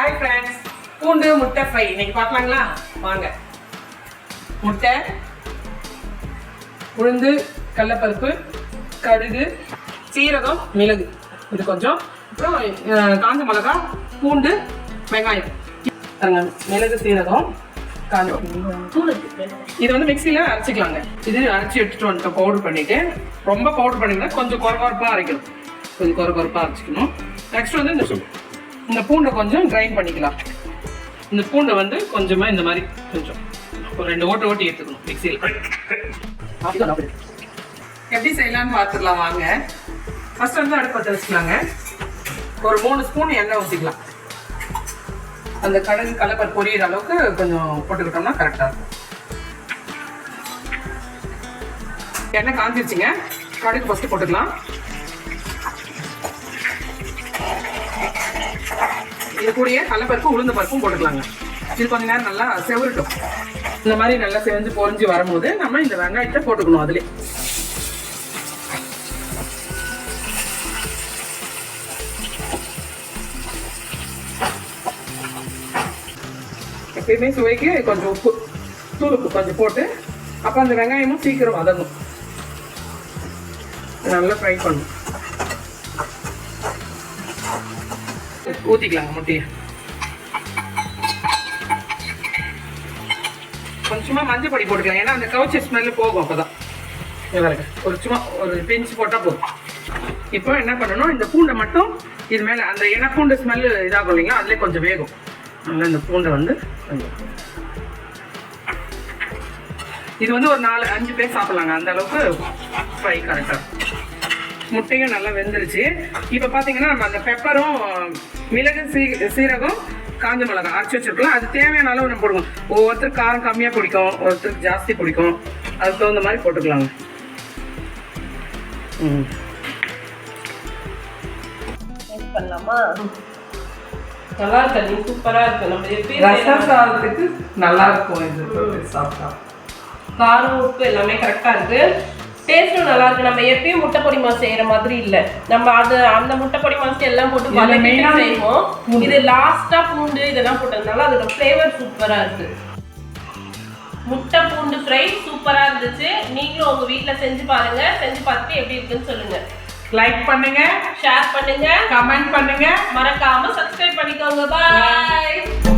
Hi friends, பூண்டு முட்டை fry இன்னைக்கு பார்க்கலாங்களா? வாங்க. முட்டை, உளுந்து, கடலைப்பருப்பு, கடுகு, சீரகம், மிளகு இது கொஞ்சம், அப்புறம் காஞ்ச மிளகாய், பூண்டு, வெங்காயம். மிளகு, சீரகம், காஞ்ச இது வந்து மிக்சியில் அரைச்சிக்கலாங்க. இது அரைச்சி எடுத்துட்டு வந்துட்டு பவுடர் பண்ணிட்டு, ரொம்ப பவுடர் பண்ணிங்கன்னா கொஞ்சம் குறகுறப்பாக அரைக்கணும். கொஞ்சம் குறகுறப்பாக அரைச்சிக்கணும். நெக்ஸ்ட் வந்து இந்த பூண்டை கொஞ்சம் கிரைண்ட் பண்ணிக்கலாம். இந்த பூண்டை வந்து கொஞ்சமாக இந்த மாதிரி கொஞ்சம் ஒரு 2 ஓட்டி எடுத்துக்கணும் மிக்சியில். எப்படி செய்யலாம்னு பார்த்துக்கலாம் வாங்க. ஃபர்ஸ்ட் வந்து அடுப்பு பற்ற வச்சுக்கலாங்க. ஒரு 3 ஸ்பூன் எண்ணெய் ஊற்றிக்கலாம். அந்த கடுகு கடலைப்பருப்பு பொரியிற அளவுக்கு கொஞ்சம் போட்டுக்கிட்டோம்னா கரெக்டாக இருக்கும். எண்ணெய் காஞ்சிருச்சுங்க. கடுகு ஃபர்ஸ்ட் போட்டுக்கலாம். இது கூடயே கடலைப்பருப்பு உளுந்த பருப்பும் போட்டுக்கலாங்க. இது கொஞ்ச நேரம் நல்லா செவரட்டும். இந்த மாதிரி நல்லா செவஞ்சு பொரிஞ்சு வரும்போது நம்ம இந்த வெங்காயத்தை போட்டுக்கணும். அதுல எப்பயுமே சுவைக்கு கொஞ்சம் உப்பு, தூளுப்பு கொஞ்சம் போட்டு அப்போ அந்த வெங்காயமும் சீக்கிரம் வதங்கும். நல்லா ஃப்ரை பண்ணும். ஊற்றிக்கலாங்க முட்டையை. கொஞ்சமா மஞ்சள் பொடி போட்டுக்கலாம். ஏன்னா அந்த கவுச்சி ஸ்மெல்லு போகும். அப்போதான் ஒரு சும்மா ஒரு பிஞ்சு போட்டால் போதும். இப்போ என்ன பண்ணணும், இந்த பூண்டை மட்டும் இது மேலே அந்த ஏன்னா பூண்டு ஸ்மெல்லு இதாகும் இல்லைங்களா, அதுலேயே கொஞ்சம் வேகும். நல்லா இந்த பூண்டை வந்து இது வந்து ஒரு 4-5 பேர் சாப்பிட்லாங்க. அந்த அளவுக்கு ஃப்ரை கரெக்டாக. முட்டையும் நல்லா வெந்துருச்சு. இப்போ பார்த்தீங்கன்னா நம்ம அந்த பெப்பரும் மிளகு, சீரகம், காஞ்ச மிளகாய் அரைச்சி வச்சிருக்கலாம். அது தேவையான அளவு நம்ம போடுவோம். ஒவ்வொருத்தருக்கு காரம் கம்மியாக பிடிக்கும், ஒருத்தருக்கு ஜாஸ்தி பிடிக்கும். அதுக்கு தகுந்த மாதிரி போட்டுக்கலாங்க. பண்ணலாமா? நல்லா இருக்கு, சூப்பராக இருக்கு. நம்ம ரசம் சாதத்துக்கு நல்லா இருக்கும். இது சாப்பிட்டா காரம் உப்பு எல்லாமே கரெக்டாக இருக்கு. டேஸ்ட்டும் நல்லா இருக்கு. நம்ம எப்பயும் முட்டை பொடி மாஸ் செய்யற மாதிரி இல்லை. நம்ம அந்த முட்டை பொடி மாஸ் எல்லாம் போட்டு மெயினாக செய்வோம். இது லாஸ்டா பூண்டு இதெல்லாம் போட்டதுனால அதோட ஃப்ளேவர் சூப்பரா இருக்கு. முட்டை பூண்டு ஃப்ரை சூப்பரா இருந்துச்சு. நீங்களும் உங்க வீட்டில் செஞ்சு பாருங்க. செஞ்சு பார்த்துட்டு எப்படி இருக்குன்னு சொல்லுங்க. லைக் பண்ணுங்க, ஷேர் பண்ணுங்க, கமெண்ட் பண்ணுங்க, மறக்காம சப்ஸ்கிரைப் பண்ணிக்கோங்க. பாய்.